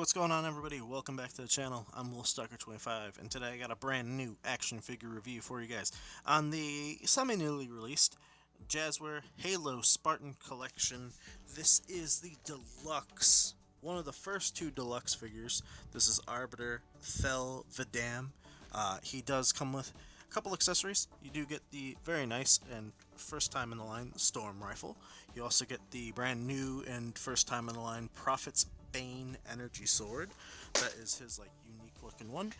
What's going on, everybody? Welcome back to the channel. I'm WolfStalker25, and today I got a brand new action figure review for you guys on the semi-newly released Jazwares Halo Spartan Collection. This is the deluxe, one of the first two deluxe figures. This is Arbiter Thel Vadam. He does come with a couple accessories. You do get the very nice and first time in the line Storm Rifle. You also get the brand new and first time in the line Prophet's Bane Energy Sword. That is his unique looking one.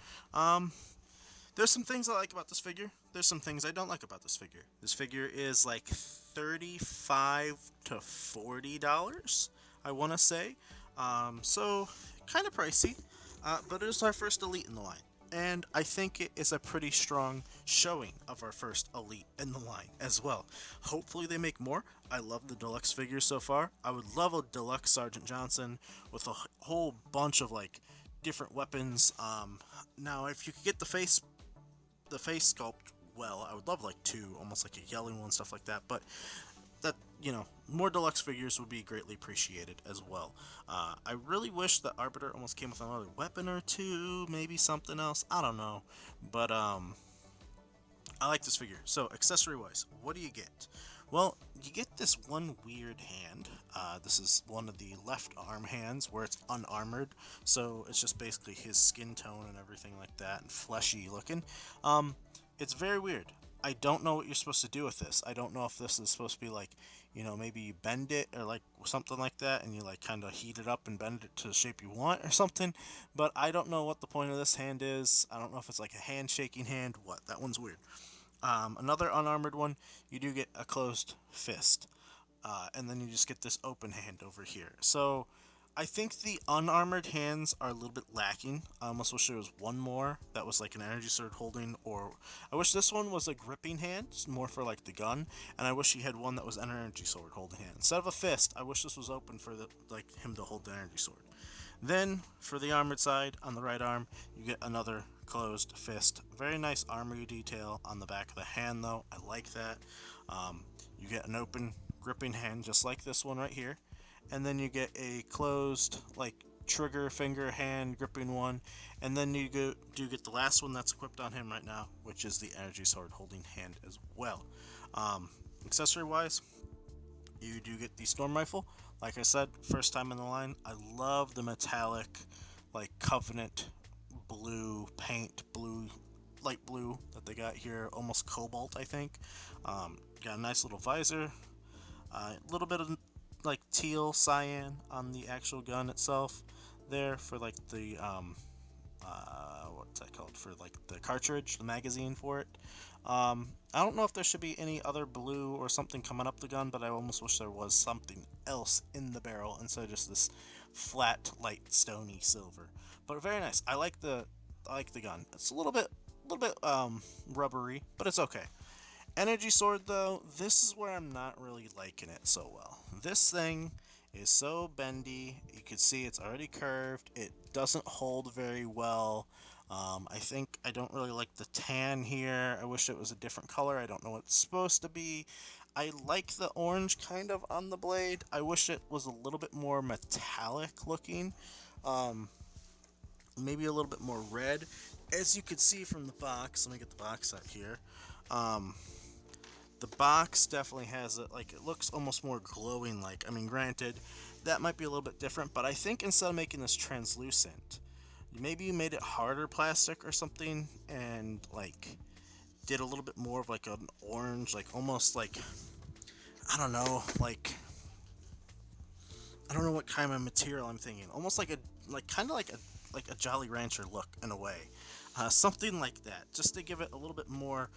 There's some things I like about this figure. There's some things I don't like about this figure. This figure is like $35 to $40, I want to say. So kind of pricey, but it is our first elite in the line. And I think it is a pretty strong showing of our first elite in the line as well. Hopefully they make more. I love the deluxe figures so far. I would love a deluxe Sergeant Johnson with a whole bunch of different weapons. Now if you could get the face sculpt well, I would love two, almost like a yelling one, stuff like that. But that, more deluxe figures would be greatly appreciated as well. I really wish that Arbiter almost came with another weapon or two, maybe something else, I don't know. But I like this figure. So accessory wise, what do you get? Well, you get this one weird hand. This is one of the left arm hands where it's unarmored, so it's just basically his skin tone and everything like that, and fleshy looking. It's very weird. I don't know what you're supposed to do with this. I don't know if this is supposed to be maybe you bend it or something like that, and you kind of heat it up and bend it to the shape you want or something. But I don't know what the point of this hand is. I don't know if it's like a hand shaking hand. What? That one's weird. Another unarmored one, you do get a closed fist. And then you just get this open hand over here. So I think the unarmored hands are a little bit lacking. I almost wish there was one more that was like an energy sword holding, or I wish this one was a gripping hand, more for the gun, and I wish he had one that was an energy sword holding hand. Instead of a fist, I wish this was open for him to hold the energy sword. Then for the armored side, on the right arm, you get another closed fist. Very nice armory detail on the back of the hand though. I like that. You get an open gripping hand just like this one right here. And then you get a closed trigger finger hand gripping one, and then you do get the last one that's equipped on him right now, which is the energy sword holding hand as well. Accessory wise, you do get the storm rifle. Like I said, first time in the line. I love the metallic Covenant blue paint, light blue that they got here, almost cobalt I think. Got a nice little visor, a little bit of teal cyan on the actual gun itself there for the what's that called, for the cartridge, the magazine for it. I don't know if there should be any other blue or something coming up the gun, but I almost wish there was something else in the barrel instead of just this flat light stony silver. But very nice. I like the gun. It's a little bit rubbery, but it's okay. Energy sword though, this is where I'm not really liking it so well. This thing is so bendy. You can see it's already curved. It doesn't hold very well. I think I don't really like the tan here. I wish it was a different color. I don't know what it's supposed to be. I like the orange kind of on the blade. I wish it was a little bit more metallic looking. Maybe a little bit more red. As you can see from the box, let me get the box out here. The box definitely has it, it looks almost more glowing I mean, granted, that might be a little bit different, but I think instead of making this translucent, maybe you made it harder plastic or something, and did a little bit more of an orange, almost I don't know, I don't know what kind of material I'm thinking. Almost kind of like a Jolly Rancher look in a way. Something like that, just to give it a little bit more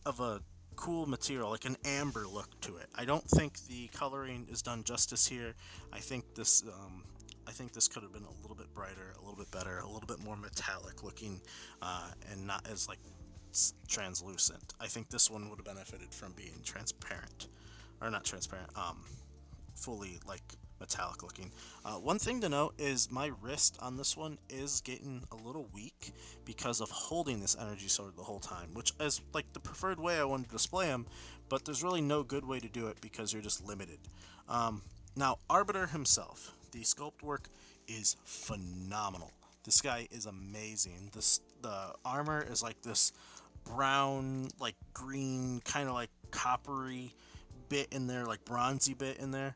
of a cool material, an amber look to it. I don't think the coloring is done justice here. I think this could have been a little bit brighter, a little bit better, a little bit more metallic looking, and not as translucent. I think this one would have benefited from being transparent, or not transparent, fully metallic looking. One thing to note is my wrist on this one is getting a little weak because of holding this energy sword the whole time, which is the preferred way I want to display them, but there's really no good way to do it because you're just limited. Now Arbiter himself, the sculpt work is phenomenal. This guy is amazing. The armor is like this brown, like green, kind of like coppery bit in there, like bronzy bit in there.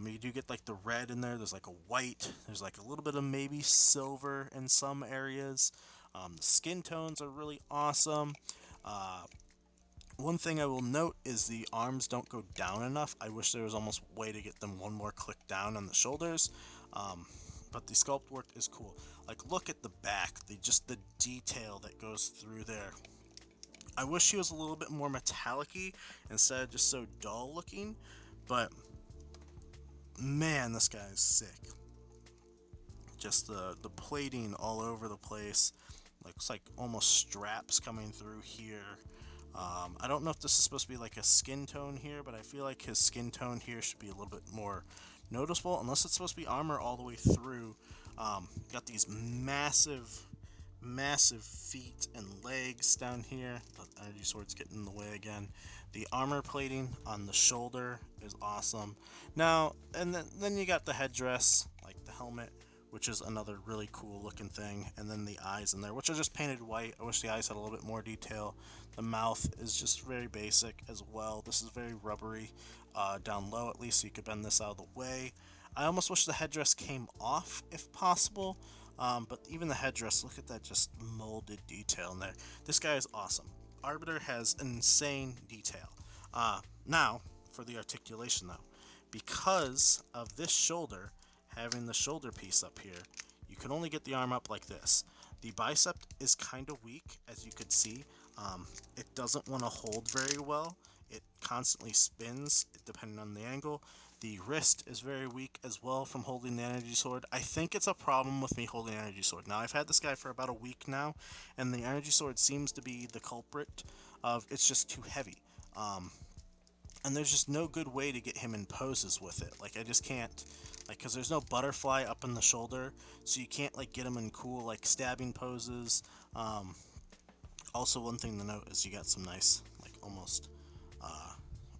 You do get like the red in there. There's like a white. There's like a little bit of maybe silver in some areas. The skin tones are really awesome. Uh, One thing I will note is the arms don't go down enough. I wish there was almost a way to get them one more click down on the shoulders. Um, but the sculpt work is cool. Like, look at the back, just the detail that goes through there. I wish he was a little bit more metallic-y instead of just so dull looking, but man, this guy is sick. Just the plating all over the place. Looks like almost straps coming through here. I don't know if this is supposed to be like a skin tone here, but I feel like his skin tone here should be a little bit more noticeable, unless it's supposed to be armor all the way through. Got these massive feet and legs down here. The energy sword's getting in the way again. The armor plating on the shoulder is awesome. Now, and then you got the headdress, like the helmet, which is another really cool looking thing, and then the eyes in there, which are just painted white. I wish the eyes had a little bit more detail. The mouth is just very basic as well. This is very rubbery down low, at least, so you could bend this out of the way. I almost wish the headdress came off if possible, but even the headdress, look at that just molded detail in there. This guy is awesome. Arbiter has insane detail. Now, for the articulation though, because of this shoulder, having the shoulder piece up here, you can only get the arm up like this. The bicep is kind of weak, as you could see. It doesn't want to hold very well. It constantly spins, depending on the angle. The wrist is very weak as well from holding the energy sword. I think it's a problem with me holding the energy sword. Now, I've had this guy for about a week now, and the energy sword seems to be the culprit of it's just too heavy. And there's just no good way to get him in poses with it. Like, I just can't, like, because there's no butterfly up in the shoulder, so you can't, like, get him in cool, like, stabbing poses. Also, one thing to note is you got some nice, like, almost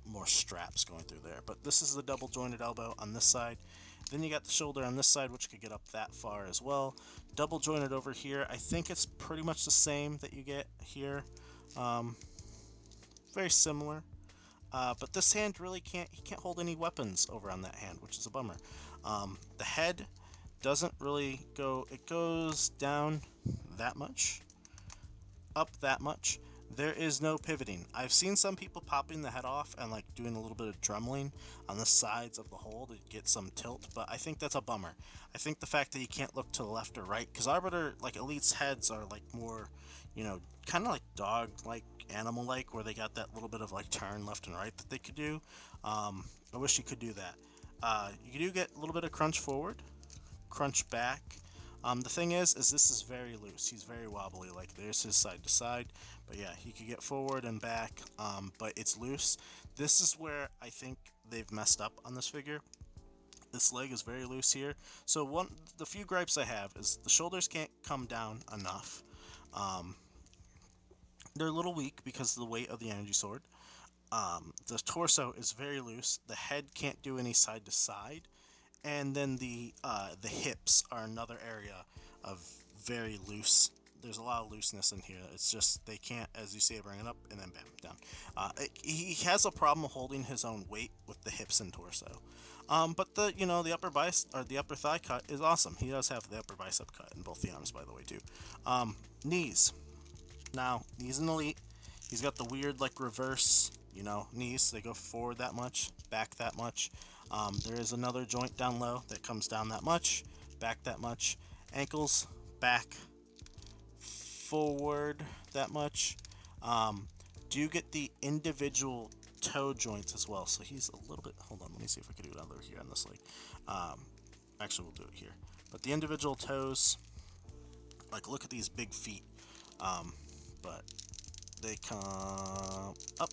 more straps going through there. But this is the double jointed elbow on this side. Then you got the shoulder on this side, which could get up that far as well. Double jointed over here. I think it's pretty much the same that you get here. Very similar. But this hand really can't hold any weapons over on that hand, which is a bummer. The head doesn't really go, it goes down that much, up that much. There is no pivoting. I've seen some people popping the head off and like doing a little bit of drummeling on the sides of the hole to get some tilt, but I think that's a bummer. I think the fact that you can't look to the left or right, because Arbiter, like Elite's heads are like more, you know, kind of like dog-like, animal-like, where they got that little bit of like turn left and right that they could do. I wish you could do that. You do get a little bit of crunch forward, crunch back. The thing is this is very loose. He's very wobbly. Like, there's his side to side. But yeah, he could get forward and back, but it's loose. This is where I think they've messed up on this figure. This leg is very loose here. So the few gripes I have is the shoulders can't come down enough. They're a little weak because of the weight of the energy sword. The torso is very loose. The head can't do any side to side. And then the hips are another area of very loose. There's a lot of looseness in here. It's just they can't, as you see, bring it up and then bam, down. He has a problem holding his own weight with the hips and torso. But the upper bicep or the upper thigh cut is awesome. He does have the upper bicep cut in both the arms, by the way, too. Knees. Now, he's an elite. He's got the weird like reverse, knees. They go forward that much, back that much. There is another joint down low that comes down that much, back that much. Ankles, back, forward that much. Do you get the individual toe joints as well? So he's a little bit, hold on, let me see if I can do it over here on this leg. Actually, we'll do it here. But the individual toes, like, look at these big feet. But they come up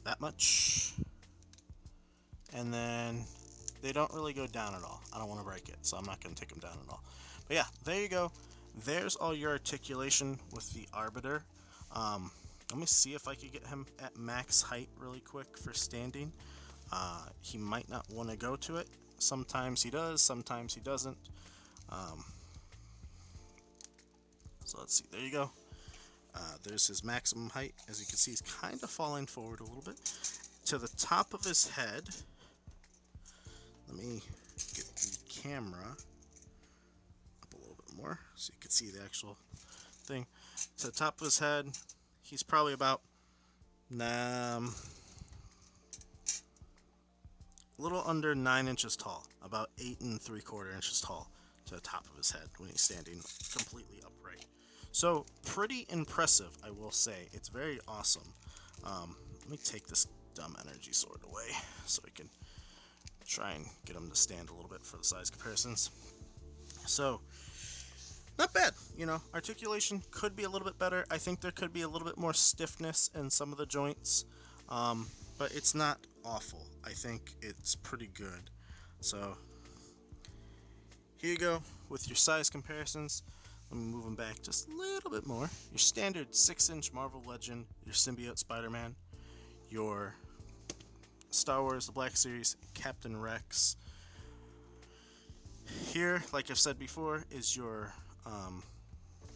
that much. And then they don't really go down at all. I don't want to break it, so I'm not going to take them down at all. But yeah, there you go. There's all your articulation with the Arbiter. Let me see if I could get him at max height really quick for standing. He might not want to go to it. Sometimes he does, sometimes he doesn't. Um, so let's see, there you go. There's his maximum height. As you can see, he's kind of falling forward a little bit. To the top of his head, let me get the camera up a little bit more so you can see the actual thing. To the top of his head, he's probably about a little under 9 inches tall, about 8 3/4 inches tall to the top of his head when he's standing completely upright. So pretty impressive, I will say. It's very awesome. Let me take this dumb energy sword away so we can try and get him to stand a little bit for the size comparisons. So not bad, you know. Articulation could be a little bit better. I think there could be a little bit more stiffness in some of the joints, but it's not awful. I think it's pretty good. So here you go with your size comparisons. Let me move them back just a little bit more. Your standard 6-inch Marvel Legend, your Symbiote Spider-Man, your Star Wars The Black Series Captain Rex. Here, like I've said before, is your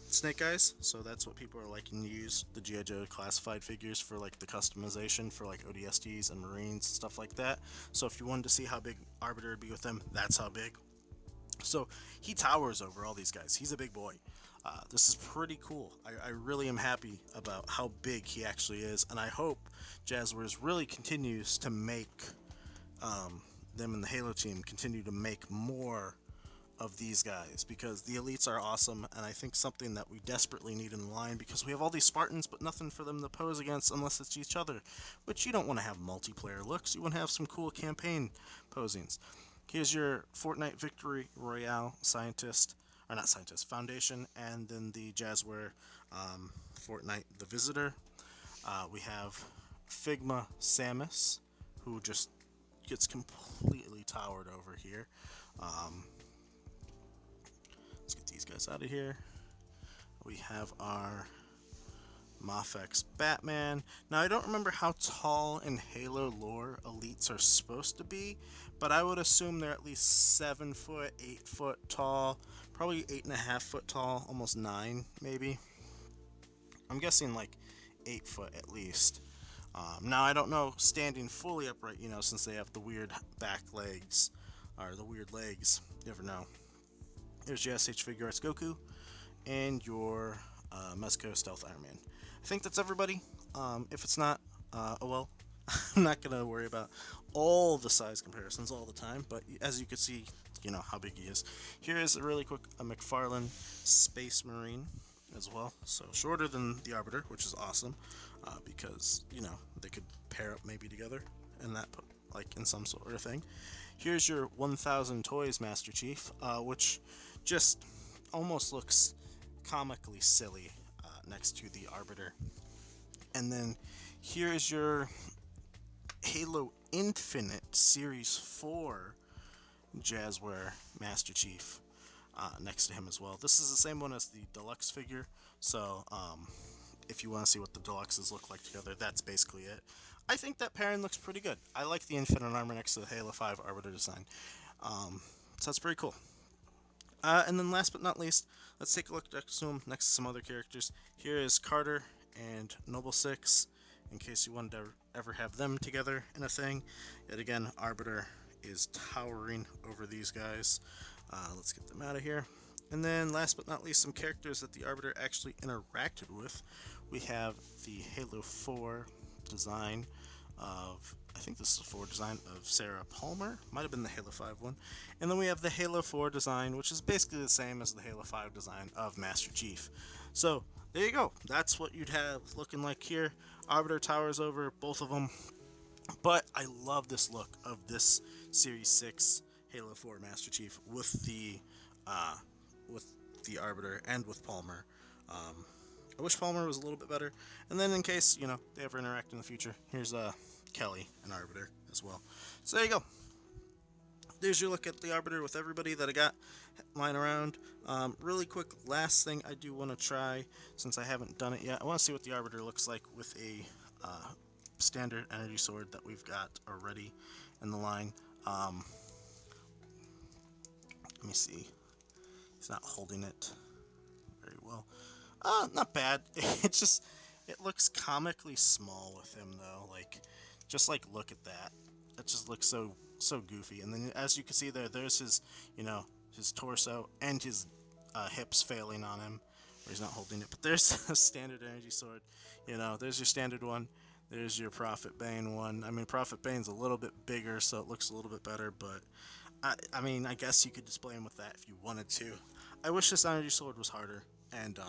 Snake Eyes. So that's what people are liking to use the G.I. Joe classified figures for, like the customization for like ODSTs and Marines, stuff like that. So if you wanted to see how big Arbiter would be with them, that's how big. So he towers over all these guys. He's a big boy. This is pretty cool. I really am happy about how big he actually is, and I hope Jazwares really continues to make them and the Halo team continue to make more of these guys, because the elites are awesome, and I think something that we desperately need in the line, because we have all these Spartans but nothing for them to pose against unless it's each other, which you don't want to have multiplayer looks. You want to have some cool campaign posings. Here's your Fortnite Victory Royale Scientist, or not Scientist, Foundation, and then the Jazware Fortnite The Visitor. We have Figma Samus, who just gets completely towered over here. Let's get these guys out of here. We have our Mafex Batman. Now, I don't remember how tall in Halo lore elites are supposed to be, but I would assume they're at least 7 foot, 8 foot tall, probably 8.5 foot tall, almost 9 maybe. I'm guessing like 8 foot at least. Now, I don't know standing fully upright, you know, since they have the weird back legs, or the weird legs. You never know. Here's your SH Figure Arts Goku, and your Mezco Stealth Iron Man. I think that's everybody. If it's not, oh well. I'm not going to worry about all the size comparisons all the time, but as you can see, you know how big he is. Here is a really quick McFarlane Space Marine as well. So shorter than the Arbiter, which is awesome, because, you know, they could pair up maybe together and that, like, in some sort of thing. Here's your 1000 Toys Master Chief, which just almost looks comically silly next to the Arbiter. And then here is your Halo Infinite Series 4 Jazware Master Chief next to him as well. This is the same one as the Deluxe figure, so if you want to see what the Deluxes look like together, that's basically it. I think that pairing looks pretty good. I like the Infinite Armor next to the Halo 5 Arbiter design. So that's pretty cool. And then last but not least, let's take a look next to him, next to some other characters. Here is Carter and Noble 6, in case you wanted to ever have them together in a thing. Yet again, Arbiter is towering over these guys. Let's get them out of here. And then last but not least, some characters that the Arbiter actually interacted with. We have the Halo 4 design of, I think this is the 4 design of Sarah Palmer, might have been the Halo 5 one. And then we have the Halo 4 design, which is basically the same as the Halo 5 design of Master Chief. So there you go, that's what you'd have looking like here. Arbiter towers over both of them, but I love this look of this Series 6 Halo 4 Master Chief with the Arbiter and with Palmer. I wish Palmer was a little bit better. And then in case, you know, they ever interact in the future, here's Kelly and Arbiter as well. So there you go. There's your look at the Arbiter with everybody that I got lying around. Really quick, last thing I do want to try, since I haven't done it yet, I want to see what the Arbiter looks like with a standard energy sword that we've got already in the line. Let me see. He's not holding it very well. Not bad. It's just, it looks comically small with him though. Like, just like look at that. It just looks so goofy. And then as you can see there, there's his, his torso and his hips failing on him, where he's not holding it. But there's a standard energy sword. There's your standard one. There's your Prophet Bane one. I mean, Prophet Bane's a little bit bigger, so it looks a little bit better, but I mean, I guess you could display him with that if you wanted to. I wish this energy sword was harder and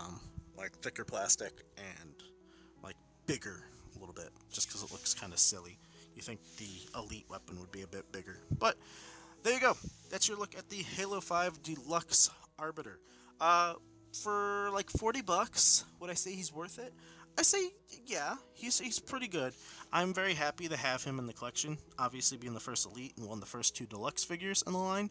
like thicker plastic and like bigger a little bit, just because it looks kind of silly. You think the elite weapon would be a bit bigger, but there you go. That's your look at the Halo 5 Deluxe Arbiter. For like 40 bucks, would I say he's worth it? I say, yeah, he's pretty good. I'm very happy to have him in the collection. Obviously, being the first Elite and one of the first 2 Deluxe figures in the line,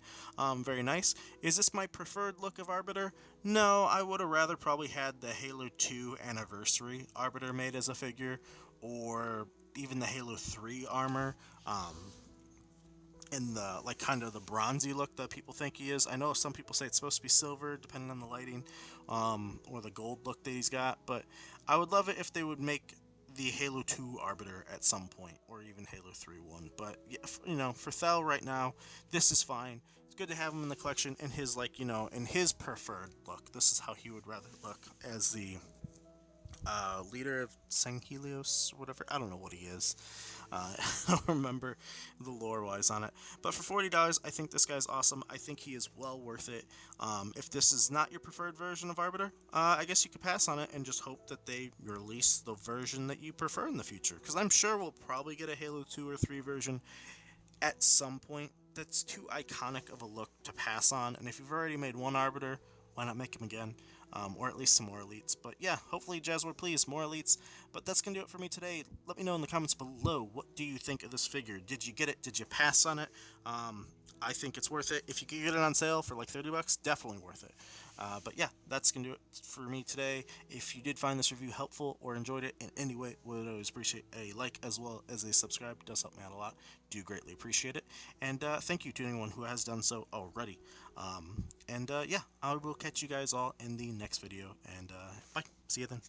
very nice. Is this my preferred look of Arbiter? No, I would have rather probably had the Halo 2 Anniversary Arbiter made as a figure, or even the Halo 3 armor. In the like kind of the bronzy look that people think he is. I know some people say it's supposed to be silver, depending on the lighting, or the gold look that he's got. But I would love it if they would make the Halo 2 Arbiter at some point, or even Halo 3 one. But yeah, for Thel right now, this is fine. It's good to have him in the collection in his in his preferred look. This is how he would rather look as the leader of Helios, or whatever. I don't know what he is. I don't remember the lore-wise on it. But for $40, I think this guy's awesome. I think he is well worth it. If this is not your preferred version of Arbiter, I guess you could pass on it and just hope that they release the version that you prefer in the future. Because I'm sure we'll probably get a Halo 2 or 3 version at some point. That's too iconic of a look to pass on. And if you've already made one Arbiter, why not make him again? Or at least some more elites. But yeah, hopefully Jazwares, please, more elites. But that's going to do it for me today. Let me know in the comments below, what do you think of this figure? Did you get it? Did you pass on it? I think it's worth it. If you could get it on sale for like 30 bucks, definitely worth it. But yeah, that's going to do it for me today. If you did find this review helpful or enjoyed it in any way, would always appreciate a like as well as a subscribe. It does help me out a lot. Do greatly appreciate it. And thank you to anyone who has done so already. Yeah, I will catch you guys all in the next video. And bye. See you then.